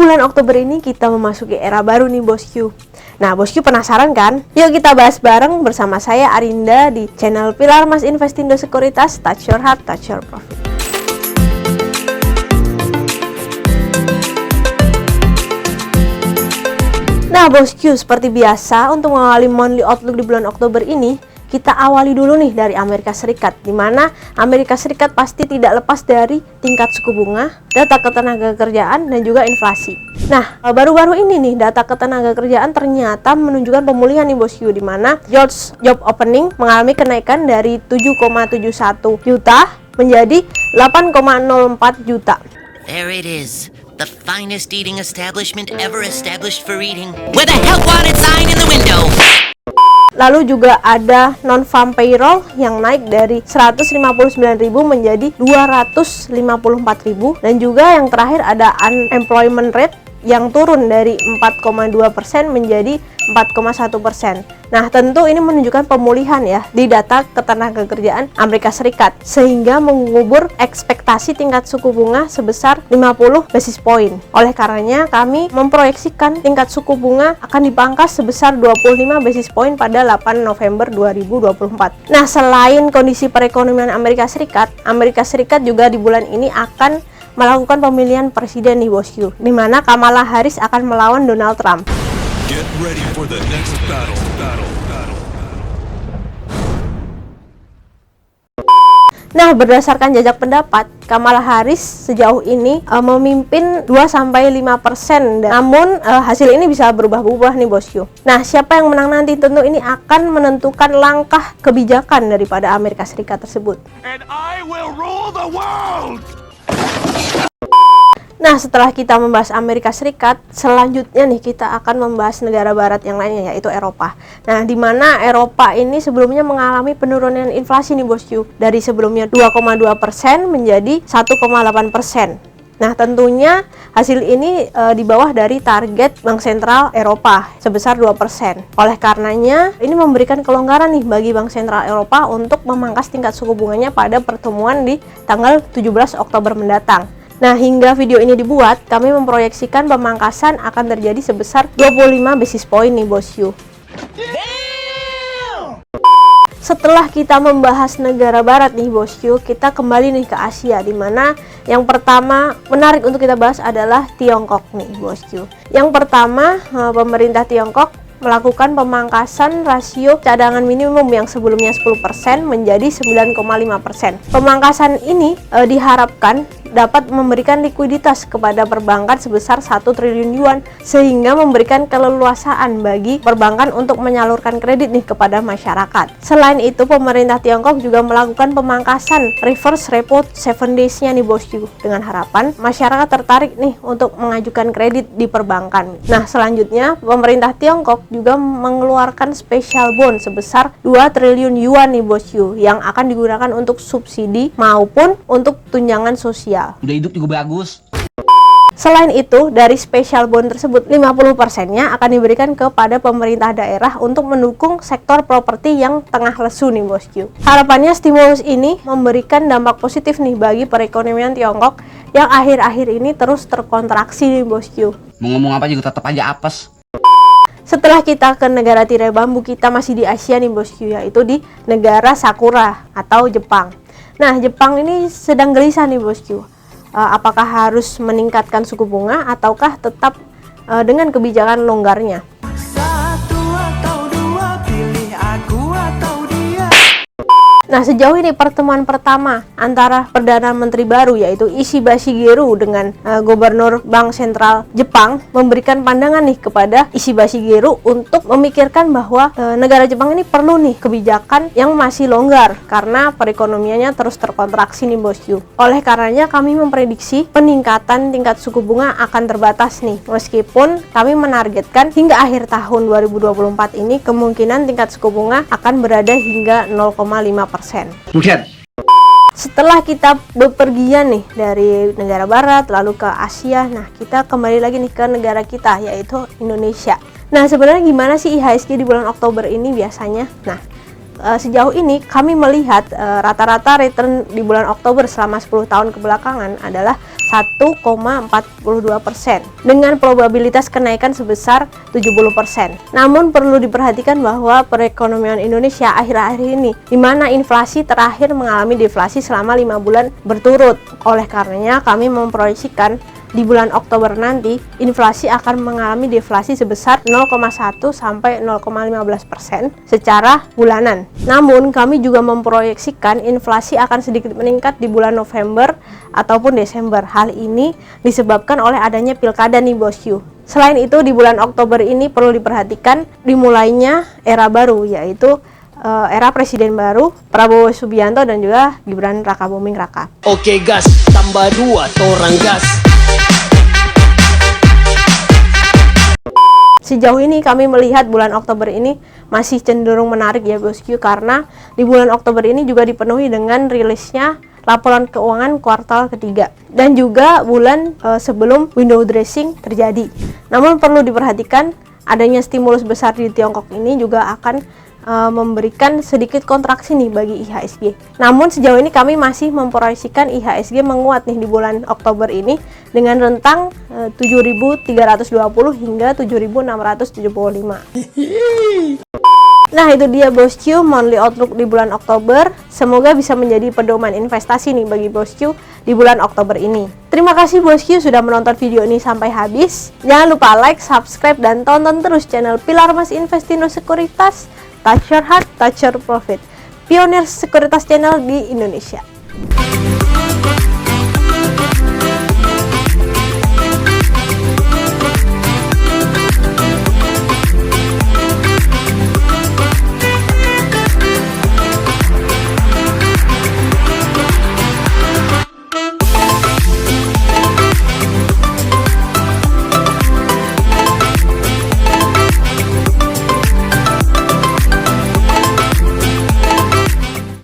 bulan Oktober ini kita memasuki era baru nih bosku. Nah bosku penasaran kan? Yuk kita bahas bareng bersama saya Arinda di channel Pilar Mas Investindo Sekuritas. Touch your heart, touch your profit. Nah bosku, seperti biasa untuk mengawali monthly outlook di bulan Oktober ini, kita awali dulu nih dari Amerika Serikat, di mana Amerika Serikat pasti tidak lepas dari tingkat suku bunga, data ketenagakerjaan, dan juga inflasi. Nah, baru-baru ini nih data ketenagakerjaan ternyata menunjukkan pemulihan nih bosku, di mana job opening mengalami kenaikan dari 7,71 juta menjadi 8,04 juta. There it is. The finest eating establishment ever established for eating. With a help wanted sign in the window. Lalu juga ada non-farm payroll yang naik dari 159.000 menjadi 254.000, dan juga yang terakhir ada unemployment rate yang turun dari 4,2% menjadi 4,1%. Nah, tentu ini menunjukkan pemulihan ya di data ketenagakerjaan Amerika Serikat, sehingga mengubur ekspektasi tingkat suku bunga sebesar 50 basis point. Oleh karenanya, kami memproyeksikan tingkat suku bunga akan dipangkas sebesar 25 basis point pada 8 November 2024. Nah, selain kondisi perekonomian Amerika Serikat juga di bulan ini akan melakukan pemilihan presiden nih bosku, di mana Kamala Harris akan melawan Donald Trump. Get ready for the next battle. Nah, berdasarkan jajak pendapat, Kamala Harris sejauh ini memimpin 2-5%. Namun hasil ini bisa berubah-ubah nih bosku. Nah, siapa yang menang nanti tentu ini akan menentukan langkah kebijakan daripada Amerika Serikat tersebut. And I will rule the world. Nah, setelah kita membahas Amerika Serikat, selanjutnya nih kita akan membahas negara barat yang lainnya, yaitu Eropa. Nah, di mana Eropa ini sebelumnya mengalami penurunan inflasi nih bosku, dari sebelumnya 2,2% menjadi 1,8%. Nah, tentunya hasil ini di bawah dari target Bank Sentral Eropa sebesar 2%. Oleh karenanya, ini memberikan kelonggaran nih bagi Bank Sentral Eropa untuk memangkas tingkat suku bunganya pada pertemuan di tanggal 17 Oktober mendatang. Nah, hingga video ini dibuat, kami memproyeksikan pemangkasan akan terjadi sebesar 25 basis point nih bosku. Setelah kita membahas negara barat nih bosku, kita kembali nih ke Asia, di mana yang pertama menarik untuk kita bahas adalah Tiongkok nih bosku. Yang pertama, pemerintah Tiongkok melakukan pemangkasan rasio cadangan minimum yang sebelumnya 10% menjadi 9,5%. Pemangkasan ini diharapkan dapat memberikan likuiditas kepada perbankan sebesar 1 triliun yuan, sehingga memberikan keleluasaan bagi perbankan untuk menyalurkan kredit nih kepada masyarakat. Selain itu, pemerintah Tiongkok juga melakukan pemangkasan reverse repo 7 days-nya nih bosku, dengan harapan masyarakat tertarik nih untuk mengajukan kredit di perbankan. Nah, selanjutnya pemerintah Tiongkok juga mengeluarkan special bond sebesar 2 triliun yuan nih bosku, yang akan digunakan untuk subsidi maupun untuk tunjangan sosial. Udah hidup juga bagus. Selain itu, dari special bond tersebut 50%-nya akan diberikan kepada pemerintah daerah untuk mendukung sektor properti yang tengah lesu nih bosku. Harapannya stimulus ini memberikan dampak positif nih bagi perekonomian Tiongkok yang akhir-akhir ini terus terkontraksi nih bosku. Mau ngomong apa juga tetap aja apes. Setelah kita ke negara tirai bambu, kita masih di Asia nih bosku, yaitu di negara Sakura atau Jepang. Nah, Jepang ini sedang gelisah nih bosku. Apakah harus meningkatkan suku bunga ataukah tetap dengan kebijakan longgarnya? Nah, sejauh ini pertemuan pertama antara Perdana Menteri baru yaitu Ishiba Shigeru dengan Gubernur Bank Sentral Jepang memberikan pandangan nih kepada Ishiba Shigeru untuk memikirkan bahwa negara Jepang ini perlu nih kebijakan yang masih longgar karena perekonomiannya terus terkontraksi nih bosku. Oleh karenanya kami memprediksi peningkatan tingkat suku bunga akan terbatas nih, meskipun kami menargetkan hingga akhir tahun 2024 ini kemungkinan tingkat suku bunga akan berada hingga 0,5%. Buset. Setelah kita bepergian nih dari negara barat lalu ke Asia, nah kita kembali lagi nih ke negara kita, yaitu Indonesia. Nah, sebenarnya gimana sih IHSG di bulan Oktober ini biasanya? Nah, sejauh ini kami melihat rata-rata return di bulan Oktober selama 10 tahun kebelakangan adalah 1,42% dengan probabilitas kenaikan sebesar 70%. Namun perlu diperhatikan bahwa perekonomian Indonesia akhir-akhir ini di mana inflasi terakhir mengalami deflasi selama 5 bulan berturut. Oleh karenanya kami memproyeksikan di bulan Oktober nanti inflasi akan mengalami deflasi sebesar 0,1 sampai 0,15% secara bulanan. Namun kami juga memproyeksikan inflasi akan sedikit meningkat di bulan November ataupun Desember. Hal ini disebabkan oleh adanya pilkada nih bosku. Selain itu di bulan Oktober ini perlu diperhatikan dimulainya era baru, yaitu era presiden baru Prabowo Subianto dan juga Gibran Rakabuming Raka. Oke gas, tambah 2 torang gas. Sejauh ini kami melihat bulan Oktober ini masih cenderung menarik ya bosku, karena di bulan Oktober ini juga dipenuhi dengan rilisnya laporan keuangan kuartal ketiga dan juga bulan sebelum window dressing terjadi. Namun perlu diperhatikan adanya stimulus besar di Tiongkok ini juga akan memberikan sedikit kontraksi nih bagi IHSG. Namun sejauh ini kami masih memproyeksikan IHSG menguat nih di bulan Oktober ini dengan rentang 7.320 hingga 7.675. Nah itu dia bosku monthly outlook di bulan Oktober. Semoga bisa menjadi pedoman investasi nih bagi bosku di bulan Oktober ini. Terima kasih bosku sudah menonton video ini sampai habis. Jangan lupa like, subscribe, dan tonton terus channel Pilar Mas Investindo Sekuritas. Touch your heart, touch your profit. Pionir sekuritas channel di Indonesia.